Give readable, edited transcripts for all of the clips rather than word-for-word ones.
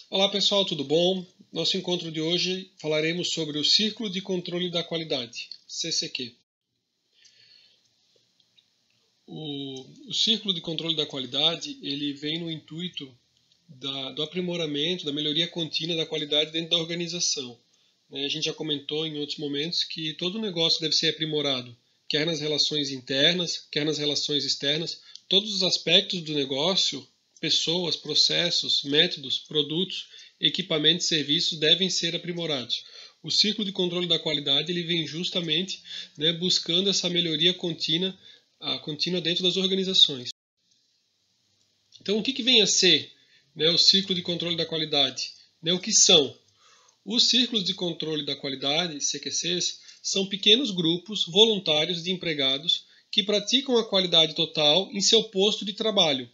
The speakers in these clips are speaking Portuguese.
Olá pessoal, tudo bom? Nosso encontro de hoje falaremos sobre o Círculo de Controle da Qualidade, CCQ. O Círculo de Controle da Qualidade ele vem no intuito do aprimoramento, da melhoria contínua da qualidade dentro da organização. A gente já comentou em outros momentos que todo negócio deve ser aprimorado, quer nas relações internas, quer nas relações externas. Todos os aspectos do negócio, pessoas, processos, métodos, produtos, equipamentos e serviços devem ser aprimorados. O ciclo de controle da qualidade ele vem justamente buscando essa melhoria contínua dentro das organizações. Então, o que vem a ser o ciclo de controle da qualidade? O que são? Os círculos de controle da qualidade, CQCs, são pequenos grupos voluntários de empregados que praticam a qualidade total em seu posto de trabalho.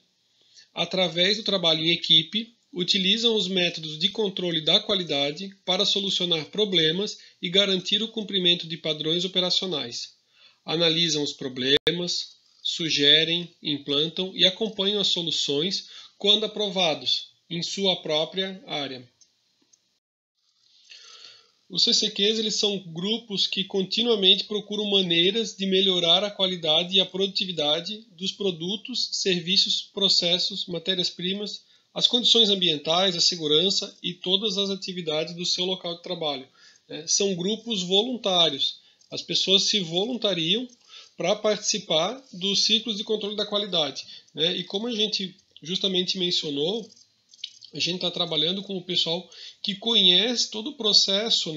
Através do trabalho em equipe, utilizam os métodos de controle da qualidade para solucionar problemas e garantir o cumprimento de padrões operacionais. Analisam os problemas, sugerem, implantam e acompanham as soluções quando aprovados em sua própria área. Os CCQs eles são grupos que continuamente procuram maneiras de melhorar a qualidade e a produtividade dos produtos, serviços, processos, matérias-primas, as condições ambientais, a segurança e todas as atividades do seu local de trabalho. São grupos voluntários. As pessoas se voluntariam para participar dos ciclos de controle da qualidade. E como a gente justamente mencionou, a gente está trabalhando com o pessoal que conhece todo o processo,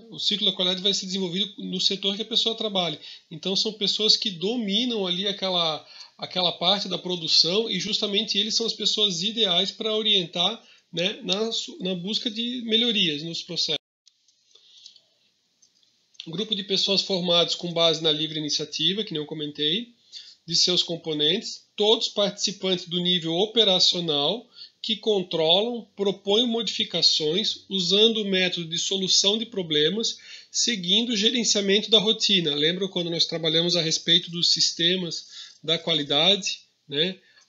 O ciclo da qualidade vai ser desenvolvido no setor que a pessoa trabalha. Então, são pessoas que dominam ali aquela parte da produção e justamente eles são as pessoas ideais para orientar na busca de melhorias nos processos. Um grupo de pessoas formados com base na livre iniciativa, que nem eu comentei, de seus componentes, todos participantes do nível operacional, que controlam, propõem modificações usando o método de solução de problemas, seguindo o gerenciamento da rotina. Lembra quando nós trabalhamos a respeito dos sistemas da qualidade,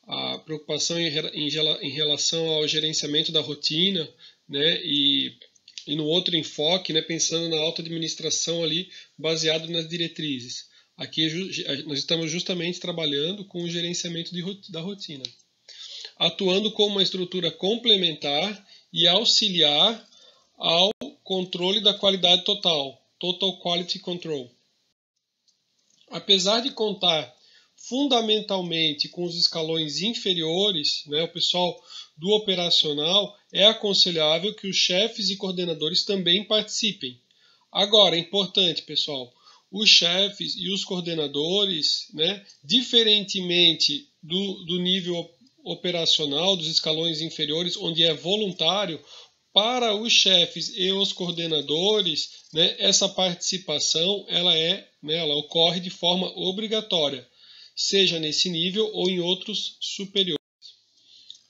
a preocupação em relação ao gerenciamento da rotina, e no outro enfoque, pensando na auto-administração ali, baseado nas diretrizes. Aqui nós estamos justamente trabalhando com o gerenciamento da rotina, atuando como uma estrutura complementar e auxiliar ao controle da qualidade total, Total Quality Control. Apesar de contar fundamentalmente com os escalões inferiores, o pessoal do operacional, é aconselhável que os chefes e coordenadores também participem. Agora, é importante, pessoal, os chefes e os coordenadores, diferentemente do nível operacional, dos escalões inferiores, onde é voluntário, para os chefes e os coordenadores, essa participação ela ocorre de forma obrigatória, seja nesse nível ou em outros superiores.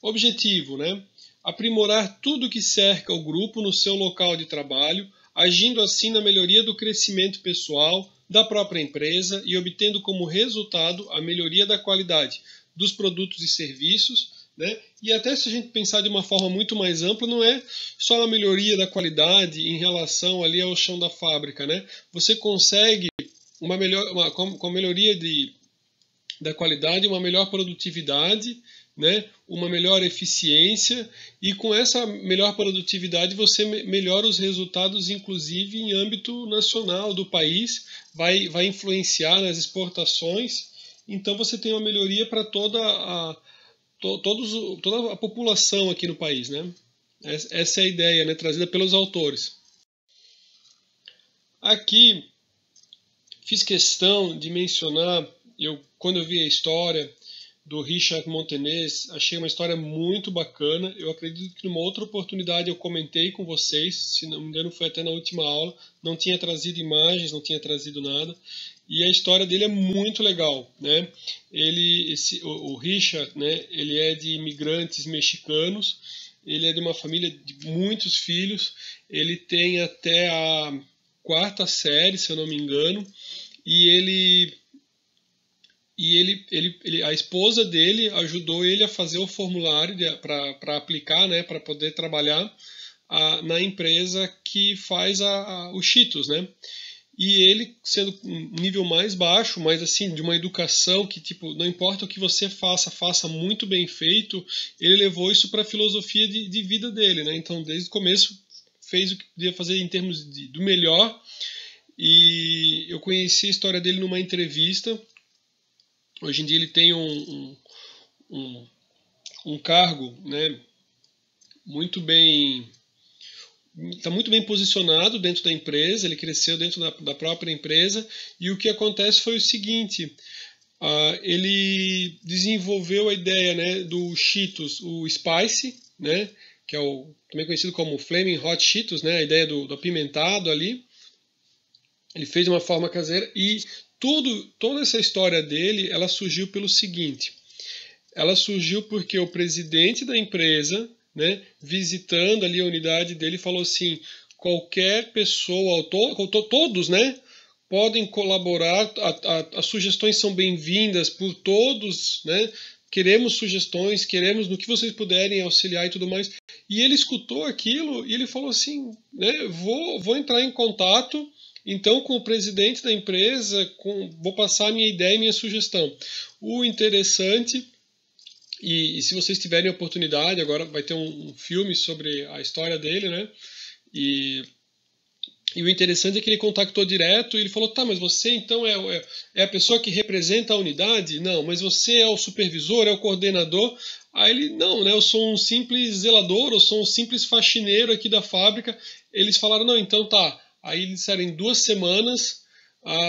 Objetivo, aprimorar tudo que cerca o grupo no seu local de trabalho, agindo assim na melhoria do crescimento pessoal da própria empresa e obtendo como resultado a melhoria da qualidade dos produtos e serviços, E até se a gente pensar de uma forma muito mais ampla, não é só a melhoria da qualidade em relação ali ao chão da fábrica, Você consegue com a melhoria da qualidade, uma melhor produtividade, uma melhor eficiência, e com essa melhor produtividade você melhora os resultados, inclusive em âmbito nacional do país, vai influenciar nas exportações, então você tem uma melhoria para toda a população aqui no país. Essa é a ideia trazida pelos autores. Aqui fiz questão de mencionar, quando eu vi a história do Richard Montagnez, achei uma história muito bacana. Eu acredito que numa outra oportunidade eu comentei com vocês, se não me engano foi até na última aula, não tinha trazido imagens, não tinha trazido nada, e a história dele é muito legal. O Richard, ele é de imigrantes mexicanos, ele é de uma família de muitos filhos, ele tem até a 4ª série, se eu não me engano, e ele e a esposa dele ajudou ele a fazer o formulário para aplicar, né, para poder trabalhar na empresa que faz os Cheetos, né? E ele, sendo um nível mais baixo, mas assim, de uma educação que, tipo, não importa o que você faça, faça muito bem feito, ele levou isso para a filosofia de vida dele, né? Então, desde o começo, fez o que podia fazer em termos do melhor. E eu conheci a história dele numa entrevista. Hoje em dia ele tem um cargo, né, muito bem, está muito bem posicionado dentro da empresa, ele cresceu dentro da própria empresa, e o que acontece foi o seguinte, ele desenvolveu a ideia, né, do Cheetos, o Spice, né, que é também conhecido como Flaming Hot Cheetos, né, a ideia do apimentado ali. Ele fez de uma forma caseira e toda essa história dele, ela surgiu pelo seguinte, ela surgiu porque o presidente da empresa, né, visitando ali a unidade dele, falou assim, qualquer pessoa, todos, né, podem colaborar, as sugestões são bem-vindas por todos, né, queremos sugestões, queremos no que vocês puderem auxiliar e tudo mais. E ele escutou aquilo e ele falou assim, né, vou entrar em contato então com o presidente da empresa, vou passar a minha ideia e minha sugestão. O interessante, e se vocês tiverem oportunidade, agora vai ter um filme sobre a história dele, né? E o interessante é que ele contactou direto e ele falou, tá, mas você então é a pessoa que representa a unidade? Não, mas você é o supervisor, é o coordenador? Aí ele, não, né, eu sou um simples zelador, eu sou um simples faxineiro aqui da fábrica. Eles falaram, não, então tá. Aí eles disseram, em 2 semanas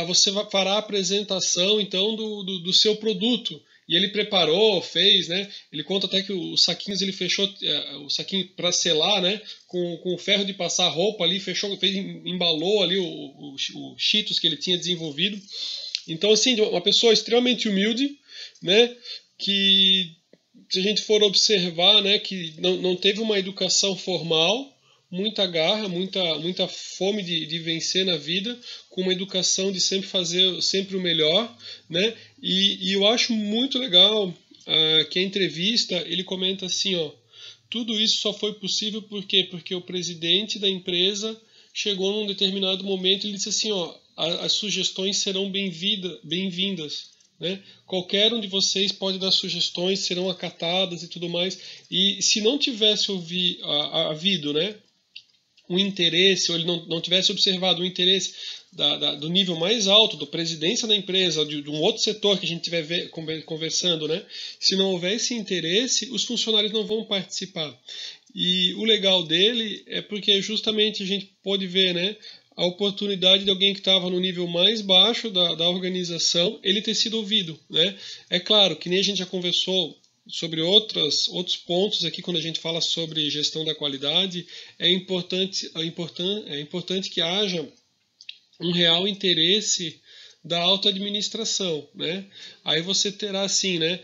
você fará a apresentação então do seu produto. E ele preparou, fez, né? Ele conta até que os saquinhos ele fechou, o saquinho para selar, né? Com o ferro de passar roupa ali, fechou, embalou ali o Cheetos que ele tinha desenvolvido. Então, assim, uma pessoa extremamente humilde, né? Que, se a gente for observar, né? Que não teve uma educação formal, muita garra, muita fome de vencer na vida, com uma educação de sempre fazer sempre o melhor, né? E eu acho muito legal que a entrevista ele comenta assim, ó, tudo isso só foi possível porque o presidente da empresa chegou num determinado momento e ele disse assim, ó, as sugestões serão bem-vindas. Né? Qualquer um de vocês pode dar sugestões, serão acatadas e tudo mais. E se não tivesse havido, né, um interesse, ou ele não tivesse observado o interesse do nível mais alto, da presidência da empresa, de um outro setor que a gente estiver conversando, né? Se não houver esse interesse, os funcionários não vão participar. E o legal dele é porque justamente a gente pode ver, né, a oportunidade de alguém que estava no nível mais baixo da organização, ele ter sido ouvido, né? É claro que nem a gente já conversou sobre outros pontos aqui quando a gente fala sobre gestão da qualidade, é importante que haja um real interesse da alta administração, né? Aí você terá assim, né,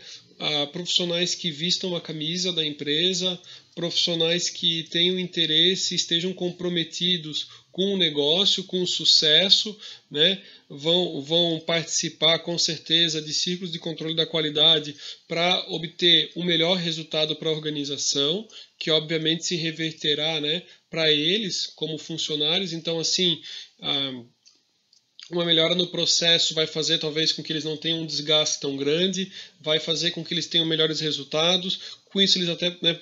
profissionais que vistam a camisa da empresa, profissionais que tenham interesse, estejam comprometidos com o negócio, com o sucesso, né? Vão participar com certeza de círculos de controle da qualidade para obter o melhor resultado para a organização, que obviamente se reverterá, né, para eles como funcionários. Então, assim, uma melhora no processo vai fazer talvez com que eles não tenham um desgaste tão grande, vai fazer com que eles tenham melhores resultados. Com isso, eles até, né,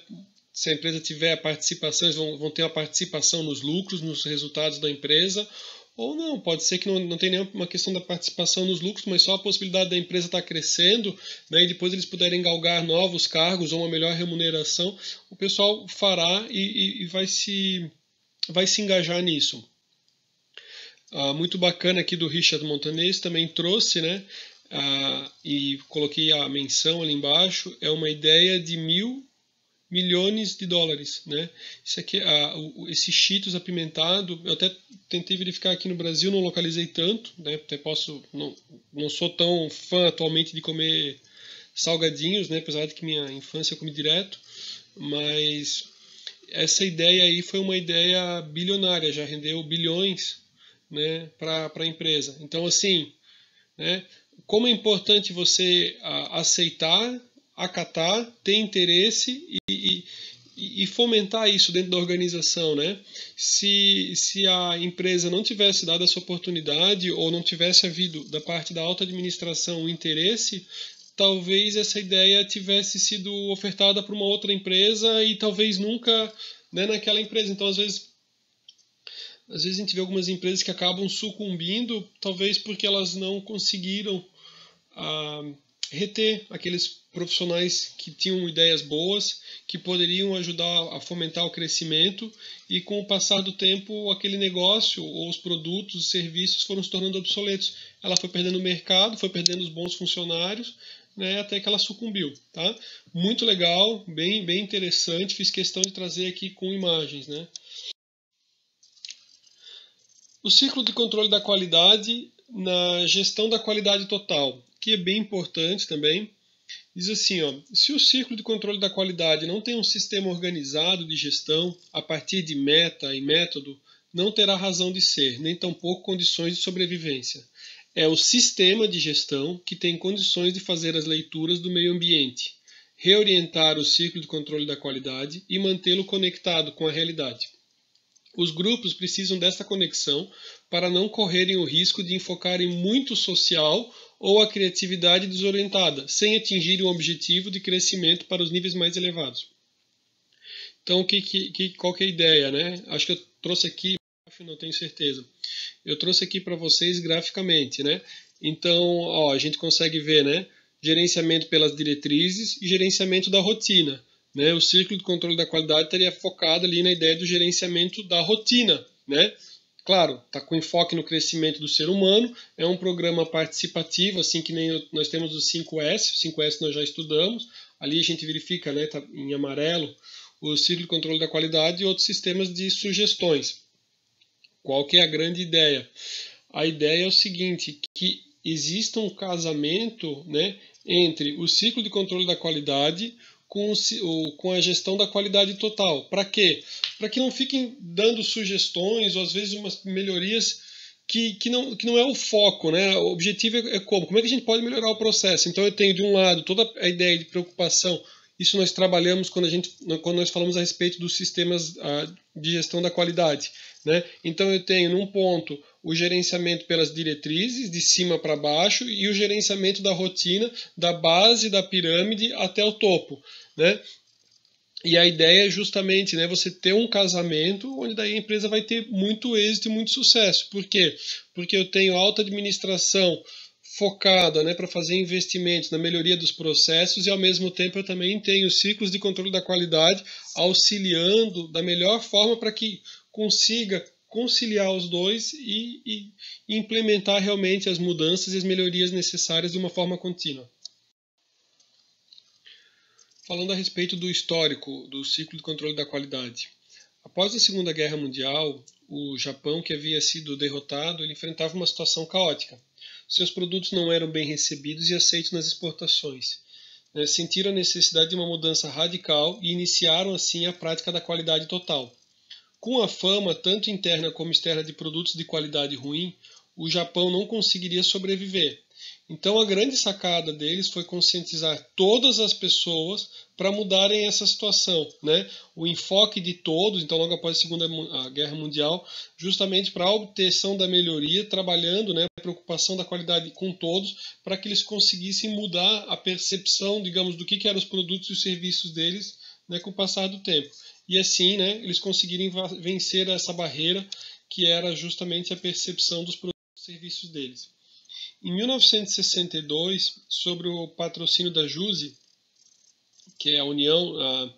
se a empresa tiver participação, eles vão ter uma participação nos lucros, nos resultados da empresa. Ou não, pode ser que não tenha nenhuma questão da participação nos lucros, mas só a possibilidade da empresa estar crescendo, né, e depois eles puderem galgar novos cargos ou uma melhor remuneração, o pessoal fará e vai se engajar nisso. Muito bacana aqui do Richard Montaner, também trouxe, né, e coloquei a menção ali embaixo, é uma ideia de $1.000 milhões, né? Isso aqui, esse Cheetos apimentado, eu até tentei verificar aqui no Brasil, não localizei tanto, né? Até não sou tão fã atualmente de comer salgadinhos, né? Apesar de que minha infância eu comi direto, mas essa ideia aí foi uma ideia bilionária, já rendeu bilhões, né, para a empresa. Então, assim, né, como é importante você aceitar, acatar, ter interesse e fomentar isso dentro da organização, né? Se a empresa não tivesse dado essa oportunidade ou não tivesse havido da parte da alta administração o interesse, talvez essa ideia tivesse sido ofertada para uma outra empresa e talvez nunca, né, naquela empresa. Então, às vezes a gente vê algumas empresas que acabam sucumbindo, talvez porque elas não conseguiram reter aqueles profissionais que tinham ideias boas, que poderiam ajudar a fomentar o crescimento, e com o passar do tempo aquele negócio, ou os produtos, os serviços foram se tornando obsoletos. Ela foi perdendo o mercado, foi perdendo os bons funcionários, né, até que ela sucumbiu. Tá? Muito legal, bem interessante, fiz questão de trazer aqui com imagens. Né? O ciclo de controle da qualidade na gestão da qualidade total, que é bem importante também. Diz assim, ó, se o ciclo de controle da qualidade não tem um sistema organizado de gestão a partir de meta e método, não terá razão de ser, nem tampouco condições de sobrevivência. É o sistema de gestão que tem condições de fazer as leituras do meio ambiente, reorientar o ciclo de controle da qualidade e mantê-lo conectado com a realidade. Os grupos precisam desta conexão para não correrem o risco de enfocarem muito o social ou a criatividade desorientada, sem atingirem o objetivo de crescimento para os níveis mais elevados. Então, qual que é a ideia? Né? Acho que eu trouxe aqui, não tenho certeza. Eu trouxe aqui para vocês graficamente. Né? Então, ó, a gente consegue ver, né? Gerenciamento pelas diretrizes e gerenciamento da rotina. Né? O ciclo de controle da qualidade estaria focado ali na ideia do gerenciamento da rotina. Né? Claro, está com enfoque no crescimento do ser humano, é um programa participativo, assim que nem nós temos os 5S, o 5S nós já estudamos, ali a gente verifica, né, tá em amarelo, o ciclo de controle da qualidade e outros sistemas de sugestões. Qual que é a grande ideia? A ideia é o seguinte, que exista um casamento, né, entre o ciclo de controle da qualidade com a gestão da qualidade total. Para quê? Para que não fiquem dando sugestões ou às vezes umas melhorias que não é o foco, né? O objetivo é como é que a gente pode melhorar o processo. Então eu tenho de um lado toda a ideia de preocupação. Isso nós trabalhamos quando nós falamos a respeito dos sistemas de gestão da qualidade. Né? Então eu tenho num ponto o gerenciamento pelas diretrizes, de cima para baixo, e o gerenciamento da rotina, da base da pirâmide até o topo. Né? E a ideia é justamente, né, você ter um casamento onde daí a empresa vai ter muito êxito e muito sucesso. Por quê? Porque eu tenho alta administração focada, né, para fazer investimentos na melhoria dos processos, e ao mesmo tempo eu também tenho ciclos de controle da qualidade auxiliando da melhor forma para que consiga conciliar os dois e implementar realmente as mudanças e as melhorias necessárias de uma forma contínua. Falando a respeito do histórico do ciclo de controle da qualidade. Após a Segunda Guerra Mundial, o Japão, que havia sido derrotado, ele enfrentava uma situação caótica. Seus produtos não eram bem recebidos e aceitos nas exportações. Sentiram a necessidade de uma mudança radical e iniciaram assim a prática da qualidade total. Com a fama, tanto interna como externa, de produtos de qualidade ruim, o Japão não conseguiria sobreviver. Então a grande sacada deles foi conscientizar todas as pessoas para mudarem essa situação. Né? O enfoque de todos, então logo após a Segunda Guerra Mundial, justamente para a obtenção da melhoria, trabalhando, né, a preocupação da qualidade com todos, para que eles conseguissem mudar a percepção, digamos, do que eram os produtos e os serviços deles, né, com o passar do tempo. E assim, né, eles conseguirem vencer essa barreira que era justamente a percepção dos produtos e serviços deles. Em 1962, sobre o patrocínio da JUSE, que é a União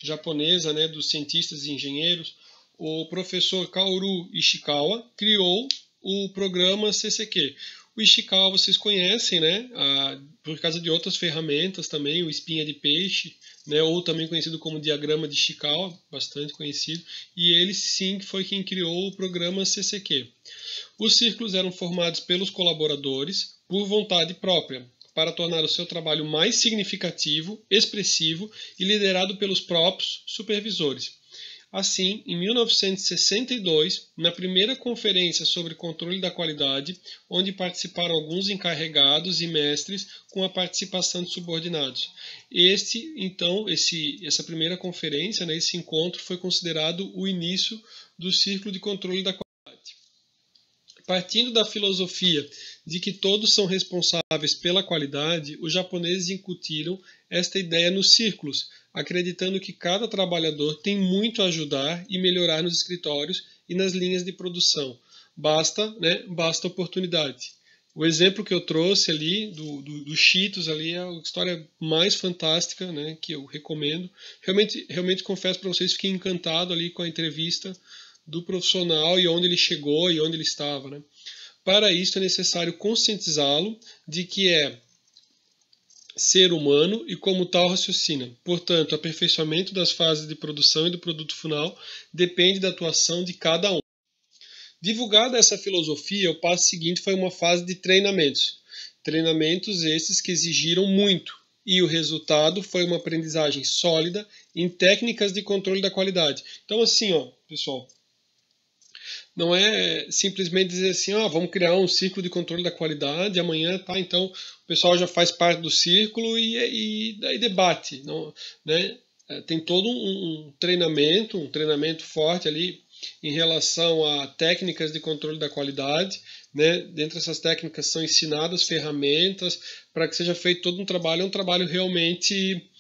Japonesa, né, dos Cientistas e Engenheiros, o professor Kaoru Ishikawa criou o programa CCQ. O Ishikawa vocês conhecem, né, por causa de outras ferramentas também, o espinha de peixe, né, ou também conhecido como diagrama de Ishikawa, bastante conhecido, e ele sim foi quem criou o programa CCQ. Os círculos eram formados pelos colaboradores por vontade própria, para tornar o seu trabalho mais significativo, expressivo e liderado pelos próprios supervisores. Assim, em 1962, na primeira conferência sobre controle da qualidade, onde participaram alguns encarregados e mestres com a participação de subordinados. Essa primeira conferência, né, esse encontro foi considerado o início do ciclo de controle da qualidade. Partindo da filosofia de que todos são responsáveis pela qualidade, os japoneses incutiram esta ideia nos círculos, acreditando que cada trabalhador tem muito a ajudar e melhorar nos escritórios e nas linhas de produção. Basta oportunidade. O exemplo que eu trouxe ali do Cheetos ali é a história mais fantástica, né, que eu recomendo. Realmente confesso para vocês, fiquei encantado ali com a entrevista do profissional e onde ele chegou e onde ele estava, né? Para isso é necessário conscientizá-lo de que é ser humano e como tal raciocina. Portanto, o aperfeiçoamento das fases de produção e do produto final depende da atuação de cada um. Divulgada essa filosofia, o passo seguinte foi uma fase de treinamentos. Treinamentos esses que exigiram muito, e o resultado foi uma aprendizagem sólida em técnicas de controle da qualidade. Então, assim, pessoal, não é simplesmente dizer assim, vamos criar um círculo de controle da qualidade, amanhã, tá, então o pessoal já faz parte do círculo e daí debate, não, né? Tem todo um treinamento forte ali em relação a técnicas de controle da qualidade, né? Dentre essas técnicas são ensinadas ferramentas para que seja feito todo um trabalho realmente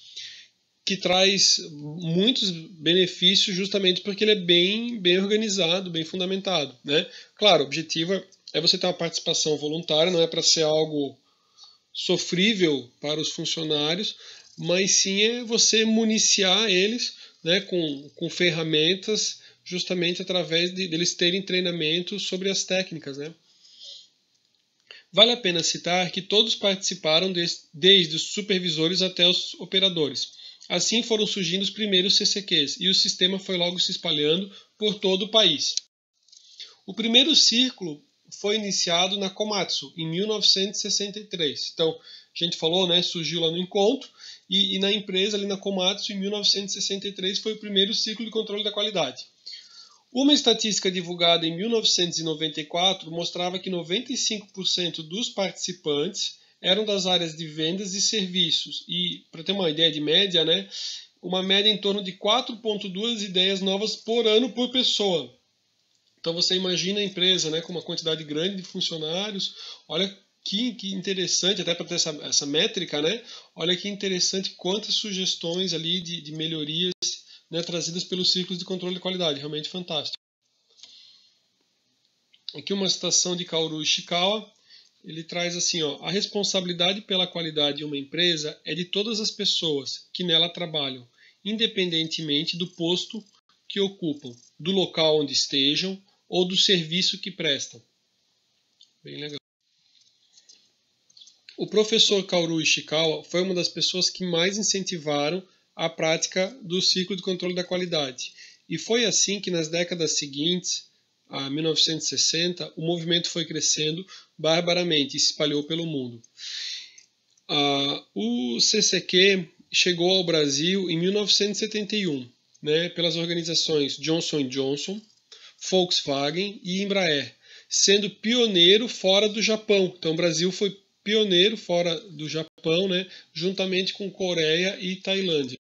que traz muitos benefícios justamente porque ele é bem organizado, bem fundamentado, né? Claro, o objetivo é você ter uma participação voluntária, não é para ser algo sofrível para os funcionários, mas sim é você municiar eles, né, com ferramentas justamente através deles terem treinamento sobre as técnicas, né? Vale a pena citar que todos participaram desde os supervisores até os operadores. Assim foram surgindo os primeiros CCQs e o sistema foi logo se espalhando por todo o país. O primeiro círculo foi iniciado na Komatsu, em 1963. Então, a gente falou, né, surgiu lá no encontro, e na empresa, ali na Komatsu, em 1963, foi o primeiro ciclo de controle da qualidade. Uma estatística divulgada em 1994 mostrava que 95% dos participantes eram das áreas de vendas e serviços. E, para ter uma ideia de média, né, uma média em torno de 4,2 ideias novas por ano por pessoa. Então você imagina a empresa, né, com uma quantidade grande de funcionários. Olha que interessante, até para ter essa métrica, né? Olha que interessante quantas sugestões ali de melhorias, né, trazidas pelos ciclos de controle de qualidade. Realmente fantástico. Aqui uma citação de Kaoru Ishikawa. Ele traz assim, a responsabilidade pela qualidade de uma empresa é de todas as pessoas que nela trabalham, independentemente do posto que ocupam, do local onde estejam ou do serviço que prestam. Bem legal. O professor Kaoru Ishikawa foi uma das pessoas que mais incentivaram a prática do ciclo de controle da qualidade. E foi assim que nas décadas seguintes, a 1960, o movimento foi crescendo barbaramente e se espalhou pelo mundo. O CCQ chegou ao Brasil em 1971, né, pelas organizações Johnson & Johnson, Volkswagen e Embraer, sendo pioneiro fora do Japão. Então o Brasil foi pioneiro fora do Japão, né, juntamente com Coreia e Tailândia.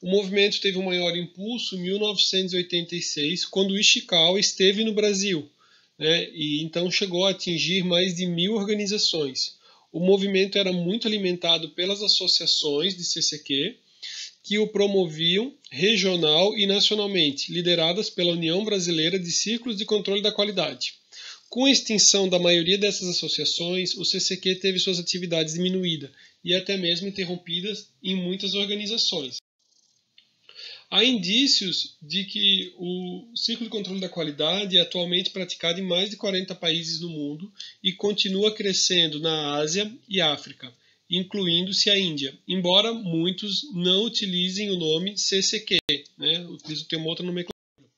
O movimento teve um maior impulso em 1986, quando Ishikawa esteve no Brasil, né, e então chegou a atingir mais de 1.000 organizações. O movimento era muito alimentado pelas associações de CCQ, que o promoviam regional e nacionalmente, lideradas pela União Brasileira de Círculos de Controle da Qualidade. Com a extinção da maioria dessas associações, o CCQ teve suas atividades diminuídas e até mesmo interrompidas em muitas organizações. Há indícios de que o ciclo de controle da qualidade é atualmente praticado em mais de 40 países no mundo e continua crescendo na Ásia e África, incluindo-se a Índia, embora muitos não utilizem o nome CCQ, né? Tem uma outra nomenclatura.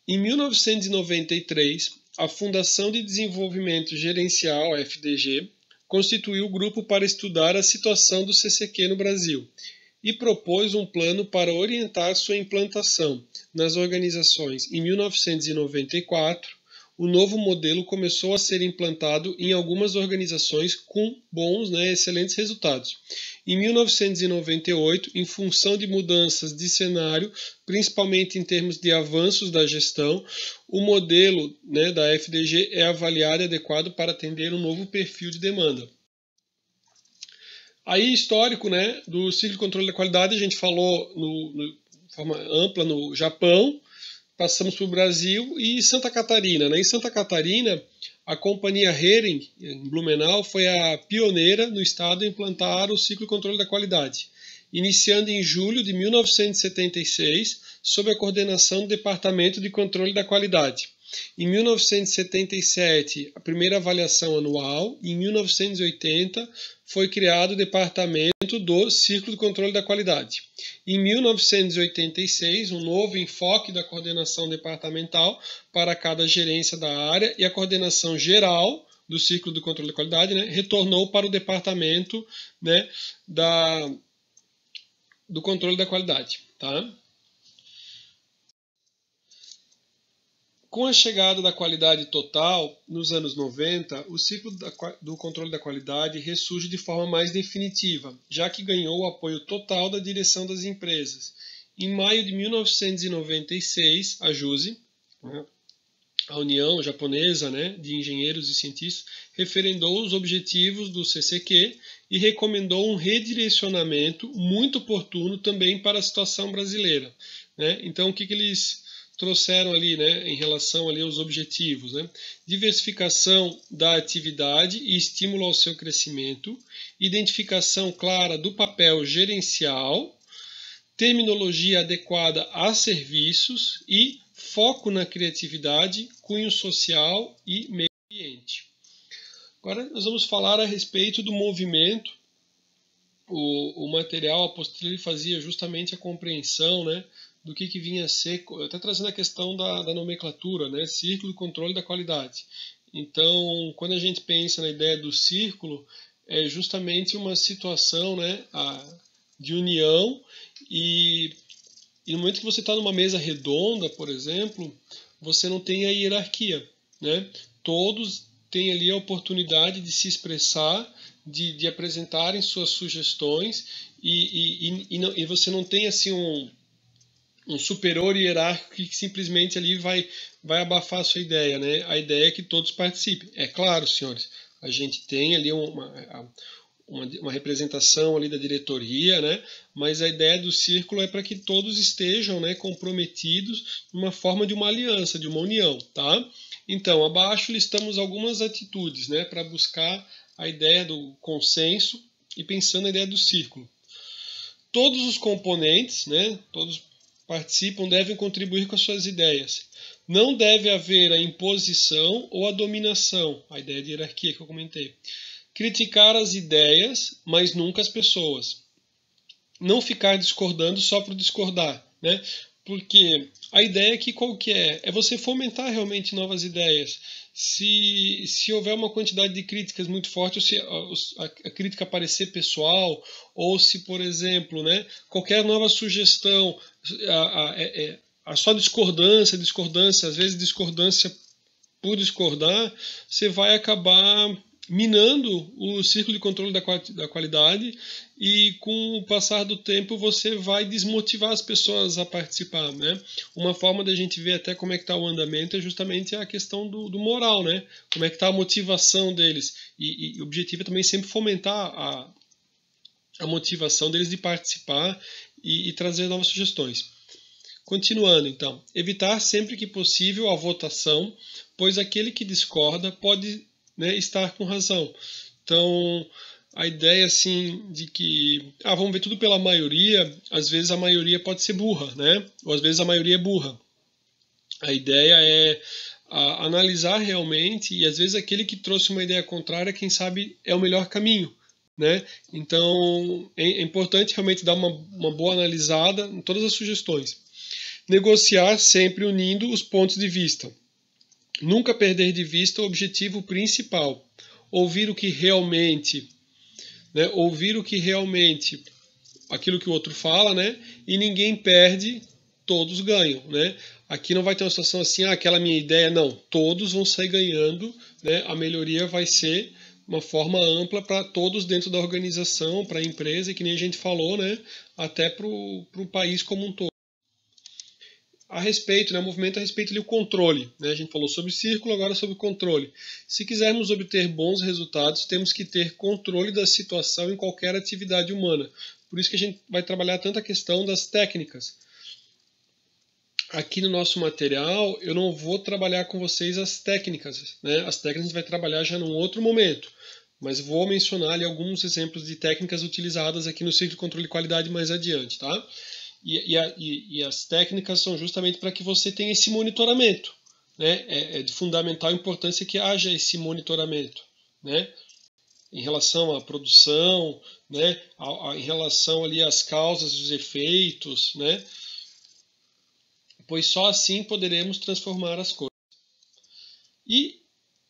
Em 1993, a Fundação de Desenvolvimento Gerencial, FDG, constituiu o grupo para estudar a situação do CCQ no Brasil. e propôs um plano para orientar sua implantação nas organizações. Em 1994, o novo modelo começou a ser implantado em algumas organizações com bons, excelentes resultados. Em 1998, em função de mudanças de cenário, principalmente em termos de avanços da gestão, o modelo da FDG é avaliado e adequado para atender um novo perfil de demanda. Aí, histórico do ciclo de controle da qualidade, a gente falou de forma ampla no Japão, passamos para o Brasil e Santa Catarina. Em Santa Catarina, a companhia Hering, em Blumenau, foi a pioneira no estado a implantar o ciclo de controle da qualidade, iniciando em julho de 1976, sob a coordenação do Departamento de Controle da Qualidade. Em 1977, a primeira avaliação anual, e em 1980, foi criado o Departamento do Ciclo de Controle da Qualidade. Em 1986, um novo enfoque da coordenação departamental para cada gerência da área e a coordenação geral do ciclo de controle da qualidade retornou para o Departamento do Controle da Qualidade. Tá? Com a chegada da qualidade total, nos anos 90, o ciclo do controle da qualidade ressurge de forma mais definitiva, já que ganhou o apoio total da direção das empresas. Em maio de 1996, a JUSE, a União Japonesa de Engenheiros e Cientistas, referendou os objetivos do CCQ e recomendou um redirecionamento muito oportuno também para a situação brasileira. Então, o que eles trouxeram ali, em relação ali aos objetivos, diversificação da atividade e estímulo ao seu crescimento, identificação clara do papel gerencial, terminologia adequada a serviços e foco na criatividade, cunho social e meio ambiente. Agora nós vamos falar a respeito do movimento. O material, a apostila, ele fazia justamente a compreensão, do que vinha a ser, até trazendo a questão da nomenclatura, círculo de controle da qualidade. Então, quando a gente pensa na ideia do círculo, é justamente uma situação de união e no momento que você está numa mesa redonda, por exemplo, você não tem a hierarquia. Todos têm ali a oportunidade de se expressar, de apresentarem suas sugestões e você não tem assim um superior hierárquico que simplesmente ali vai abafar a sua ideia. A ideia é que todos participem. É claro, senhores, a gente tem ali uma representação ali da diretoria, mas a ideia do círculo é para que todos estejam comprometidos numa forma de uma aliança, de uma união. Tá? Então, abaixo listamos algumas atitudes para buscar a ideia do consenso e pensando na ideia do círculo. Todos os componentes, todos participam, devem contribuir com as suas ideias. Não deve haver a imposição ou a dominação, a ideia de hierarquia que eu comentei. Criticar as ideias, mas nunca as pessoas. Não ficar discordando só por discordar, Porque a ideia aqui qual que é? É você fomentar realmente novas ideias. Se houver uma quantidade de críticas muito forte, ou se a crítica parecer pessoal, ou se, por exemplo, qualquer nova sugestão, a só discordância, às vezes discordância por discordar, você vai acabar minando o círculo de controle da qualidade e com o passar do tempo você vai desmotivar as pessoas a participar. Uma forma da gente ver até como é que está o andamento é justamente a questão do moral, como é que está a motivação deles. E o objetivo é também sempre fomentar a motivação deles de participar e trazer novas sugestões. Continuando, então, evitar sempre que possível a votação, pois aquele que discorda pode estar com razão. Então, a ideia assim de que vamos ver tudo pela maioria, às vezes a maioria pode ser burra, ou às vezes a maioria é burra. A ideia é analisar realmente e às vezes aquele que trouxe uma ideia contrária, quem sabe é o melhor caminho. Então, é importante realmente dar uma boa analisada em todas as sugestões. Negociar sempre unindo os pontos de vista. Nunca perder de vista o objetivo principal. Ouvir o que realmente aquilo que o outro fala, né? E ninguém perde, todos ganham, né? Aqui não vai ter uma situação assim, aquela minha ideia, não. Todos vão sair ganhando, né? A melhoria vai ser uma forma ampla para todos dentro da organização, para a empresa, e que nem a gente falou, né? Até para o país como um todo. A respeito, né, o movimento a respeito do controle. Né? A gente falou sobre círculo, agora sobre controle. Se quisermos obter bons resultados, temos que ter controle da situação em qualquer atividade humana. Por isso que a gente vai trabalhar tanto a questão das técnicas. Aqui no nosso material, eu não vou trabalhar com vocês as técnicas. Né? As técnicas a gente vai trabalhar já num outro momento. Mas vou mencionar ali alguns exemplos de técnicas utilizadas aqui no ciclo de controle de qualidade mais adiante, tá? E as técnicas são justamente para que você tenha esse monitoramento. Né? É de fundamental importância que haja esse monitoramento. Né? Em relação à produção, né? Em relação ali às causas e os efeitos, né? Pois só assim poderemos transformar as coisas. E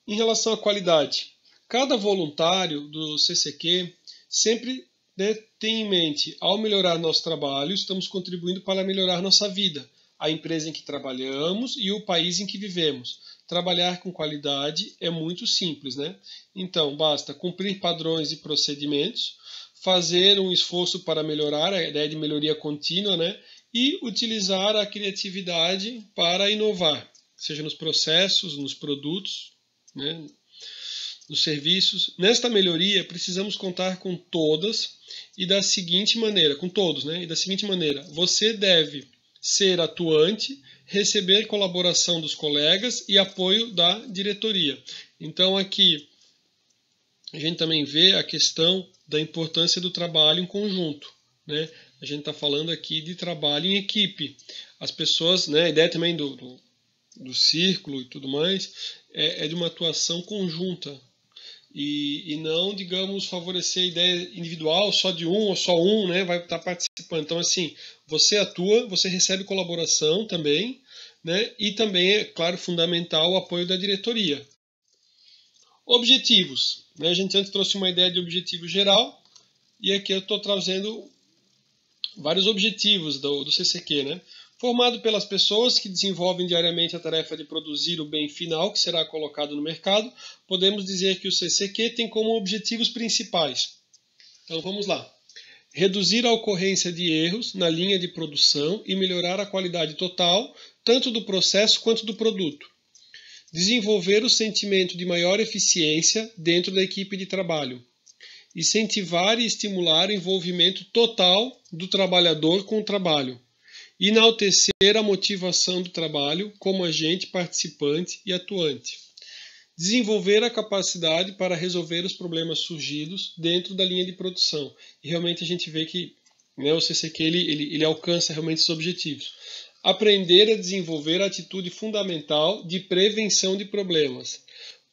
em relação à qualidade, cada voluntário do CCQ sempre, né, tem em mente, ao melhorar nosso trabalho, estamos contribuindo para melhorar nossa vida, a empresa em que trabalhamos e o país em que vivemos. Trabalhar com qualidade é muito simples, né? Então, basta cumprir padrões e procedimentos, fazer um esforço para melhorar, a ideia de melhoria contínua, né? E utilizar a criatividade para inovar, seja nos processos, nos produtos, né? Nos serviços. Nesta melhoria, precisamos contar com todas e da seguinte maneira, com todos, né? E da seguinte maneira, você deve ser atuante, receber colaboração dos colegas e apoio da diretoria. Então aqui a gente também vê a questão da importância do trabalho em conjunto, né? A gente está falando aqui de trabalho em equipe. As pessoas, né? A ideia também do círculo e tudo mais é de uma atuação conjunta. E não, digamos, favorecer a ideia individual, só de um ou só um, né, vai estar participando. Então, assim, você atua, você recebe colaboração também, né, e também, é claro, fundamental o apoio da diretoria. Objetivos. Né, a gente antes trouxe uma ideia de objetivo geral, e aqui eu estou trazendo vários objetivos do CCQ, né? Formado pelas pessoas que desenvolvem diariamente a tarefa de produzir o bem final que será colocado no mercado, podemos dizer que o CCQ tem como objetivos principais. Então vamos lá. Reduzir a ocorrência de erros na linha de produção e melhorar a qualidade total, tanto do processo quanto do produto. Desenvolver o sentimento de maior eficiência dentro da equipe de trabalho. Incentivar e estimular o envolvimento total do trabalhador com o trabalho. Enaltecer a motivação do trabalho como agente participante e atuante. Desenvolver a capacidade para resolver os problemas surgidos dentro da linha de produção. E realmente a gente vê que, né, o CCQ ele alcança realmente esses objetivos. Aprender a desenvolver a atitude fundamental de prevenção de problemas.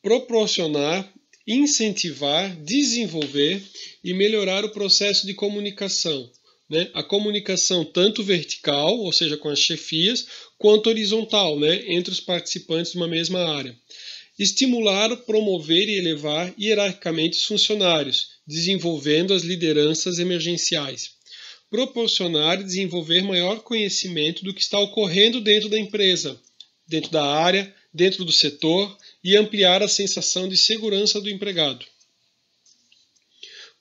Proporcionar, incentivar, desenvolver e melhorar o processo de comunicação. Né? A comunicação tanto vertical, ou seja, com as chefias, quanto horizontal, né? Entre os participantes de uma mesma área. Estimular, promover e elevar hierarquicamente os funcionários, desenvolvendo as lideranças emergenciais. Proporcionar e desenvolver maior conhecimento do que está ocorrendo dentro da empresa, dentro da área, dentro do setor e ampliar a sensação de segurança do empregado.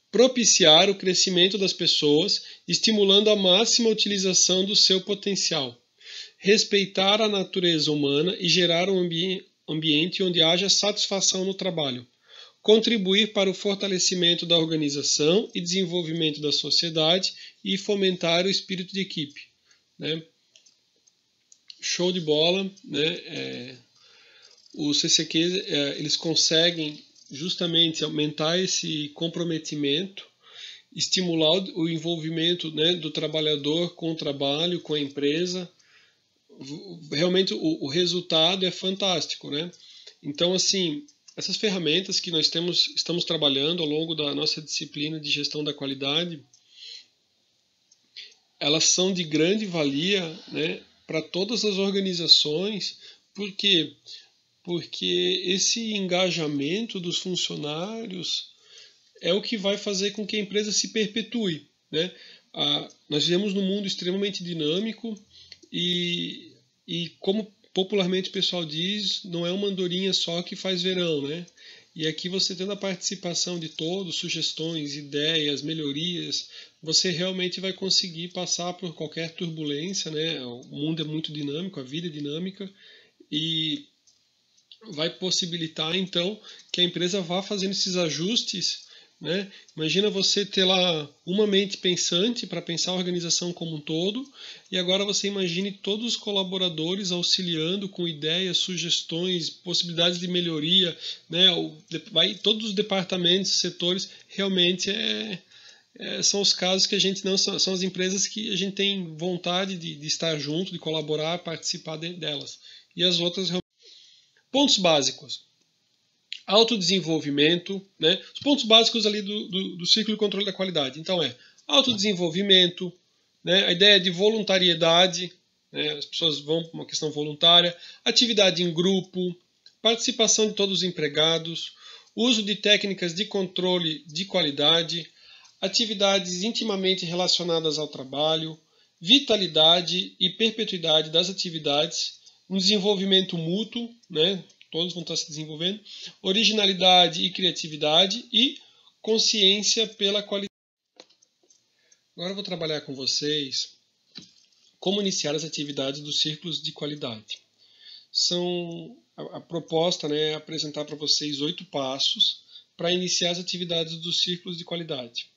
Propiciar o crescimento das pessoas, estimulando a máxima utilização do seu potencial. Respeitar a natureza humana e gerar um ambiente onde haja satisfação no trabalho. Contribuir para o fortalecimento da organização e desenvolvimento da sociedade e fomentar o espírito de equipe. Né? Show de bola. Né? O CCQ, eles conseguem justamente aumentar esse comprometimento, estimular o envolvimento, né, do trabalhador com o trabalho, com a empresa. Realmente o resultado é fantástico, né? Então, assim, essas ferramentas que nós estamos trabalhando ao longo da nossa disciplina de gestão da qualidade, elas são de grande valia, né, para todas as organizações, porque esse engajamento dos funcionários é o que vai fazer com que a empresa se perpetue. Né? Nós vivemos num mundo extremamente dinâmico e como popularmente o pessoal diz, não é uma andorinha só que faz verão, né? E aqui você tendo a participação de todos, sugestões, ideias, melhorias, você realmente vai conseguir passar por qualquer turbulência, né? O mundo é muito dinâmico, a vida é dinâmica e vai possibilitar então que a empresa vá fazendo esses ajustes, né? Imagina você ter lá uma mente pensante para pensar a organização como um todo, e agora você imagine todos os colaboradores auxiliando com ideias, sugestões, possibilidades de melhoria, né? Todos os departamentos, setores, realmente são os casos que a gente não são as empresas que a gente tem vontade de estar junto, de colaborar, participar delas. E as outras pontos básicos. Autodesenvolvimento, né? Os pontos básicos ali do ciclo de controle da qualidade. Então autodesenvolvimento, né? A ideia de voluntariedade, né? As pessoas vão para uma questão voluntária, atividade em grupo, participação de todos os empregados, uso de técnicas de controle de qualidade, atividades intimamente relacionadas ao trabalho, vitalidade e perpetuidade das atividades, um desenvolvimento mútuo, né? Todos vão estar se desenvolvendo, originalidade e criatividade e consciência pela qualidade. Agora eu vou trabalhar com vocês como iniciar as atividades dos círculos de qualidade. A proposta, né, é apresentar para vocês 8 passos para iniciar as atividades dos círculos de qualidade.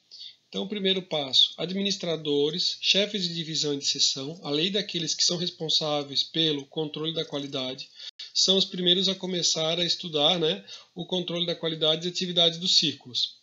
Então, o primeiro passo, administradores, chefes de divisão e de seção, além daqueles que são responsáveis pelo controle da qualidade, são os primeiros a começar a estudar, né, o controle da qualidade e atividades dos círculos.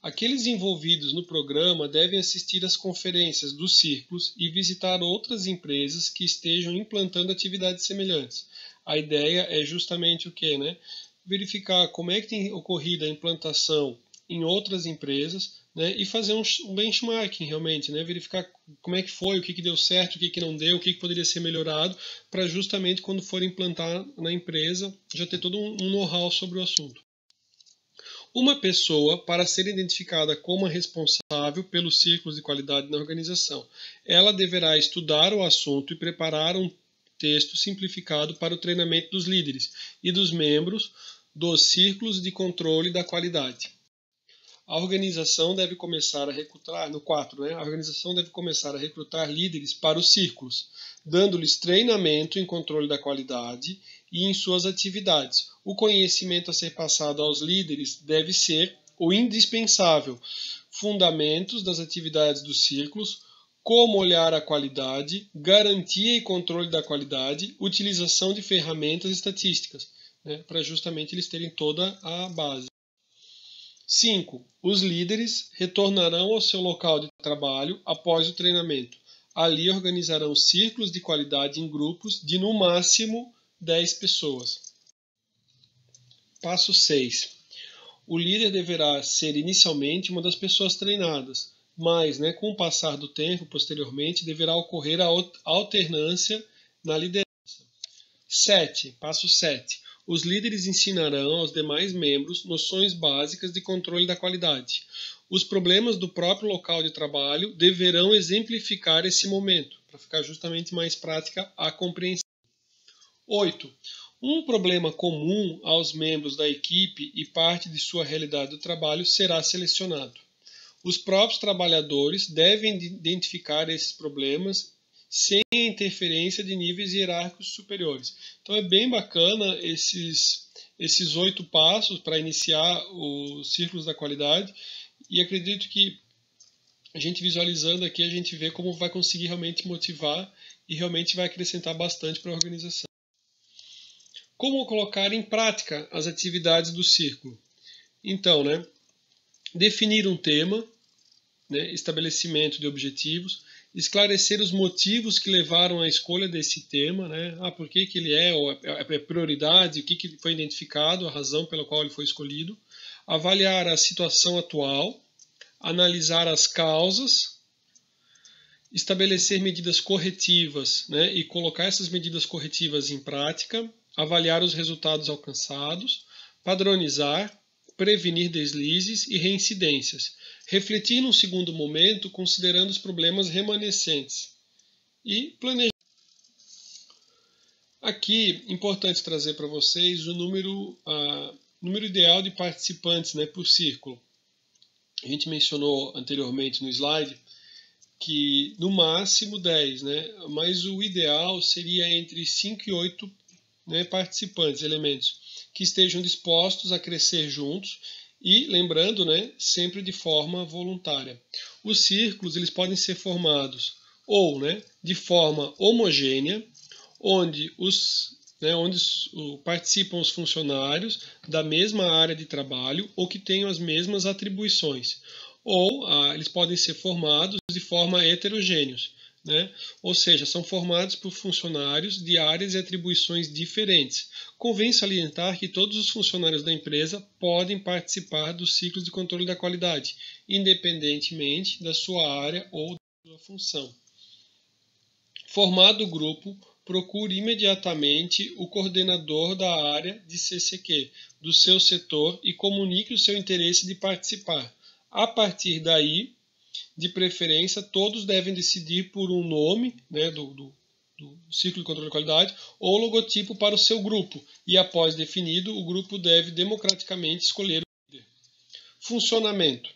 Aqueles envolvidos no programa devem assistir às conferências dos círculos e visitar outras empresas que estejam implantando atividades semelhantes. A ideia é justamente o quê, né? Verificar como é que tem ocorrido a implantação em outras empresas, né, e fazer um benchmarking realmente, né, verificar como é que foi, o que deu certo, o que não deu, o que poderia ser melhorado, para justamente quando for implantar na empresa já ter todo um know-how sobre o assunto. Uma pessoa para ser identificada como a responsável pelos círculos de qualidade na organização. Ela deverá estudar o assunto e preparar um texto simplificado para o treinamento dos líderes e dos membros dos círculos de controle da qualidade. A organização deve começar a recrutar, no 4, né? A organização deve começar a recrutar líderes para os círculos, dando-lhes treinamento em controle da qualidade e em suas atividades. O conhecimento a ser passado aos líderes deve ser o indispensável: fundamentos das atividades dos círculos, como olhar a qualidade, garantia e controle da qualidade, utilização de ferramentas estatísticas, né? Para justamente eles terem toda a base. 5. Os líderes retornarão ao seu local de trabalho após o treinamento. Ali organizarão círculos de qualidade em grupos de no máximo 10 pessoas. Passo 6. O líder deverá ser inicialmente uma das pessoas treinadas, mas, né, com o passar do tempo, posteriormente, deverá ocorrer a alternância na liderança. 7. Passo 7. Os líderes ensinarão aos demais membros noções básicas de controle da qualidade. Os problemas do próprio local de trabalho deverão exemplificar esse momento, para ficar justamente mais prática a compreensão. 8. Um problema comum aos membros da equipe e parte de sua realidade do trabalho será selecionado. Os próprios trabalhadores devem identificar esses problemas sem a interferência de níveis hierárquicos superiores. Então é bem bacana esses 8 passos para iniciar os círculos da qualidade, e acredito que a gente visualizando aqui, a gente vê como vai conseguir realmente motivar e realmente vai acrescentar bastante para a organização. Como colocar em prática as atividades do círculo? Então, né, definir um tema, né, estabelecimento de objetivos, esclarecer os motivos que levaram à escolha desse tema, né? Por que ele é prioridade, o que foi identificado, a razão pela qual ele foi escolhido, avaliar a situação atual, analisar as causas, estabelecer medidas corretivas, né? E colocar essas medidas corretivas em prática, avaliar os resultados alcançados, padronizar, prevenir deslizes e reincidências. Refletir num segundo momento, considerando os problemas remanescentes. E planejar. Aqui, importante trazer para vocês o número ideal de participantes, né, por círculo. A gente mencionou anteriormente no slide que no máximo 10, né, mas o ideal seria entre 5 e 8, né, participantes, elementos, que estejam dispostos a crescer juntos e, lembrando, né, sempre de forma voluntária. Os círculos eles podem ser formados ou, né, de forma homogênea, onde participam os funcionários da mesma área de trabalho ou que tenham as mesmas atribuições. Ou eles podem ser formados de forma heterogêneos, né? Ou seja, são formados por funcionários de áreas e atribuições diferentes. Convém salientar que todos os funcionários da empresa podem participar dos ciclos de controle da qualidade, independentemente da sua área ou da sua função. Formado o grupo, procure imediatamente o coordenador da área de CCQ do seu setor e comunique o seu interesse de participar. A partir daí, de preferência, todos devem decidir por um nome, né, do ciclo de controle de qualidade ou logotipo para o seu grupo. E após definido, o grupo deve democraticamente escolher o líder. Funcionamento.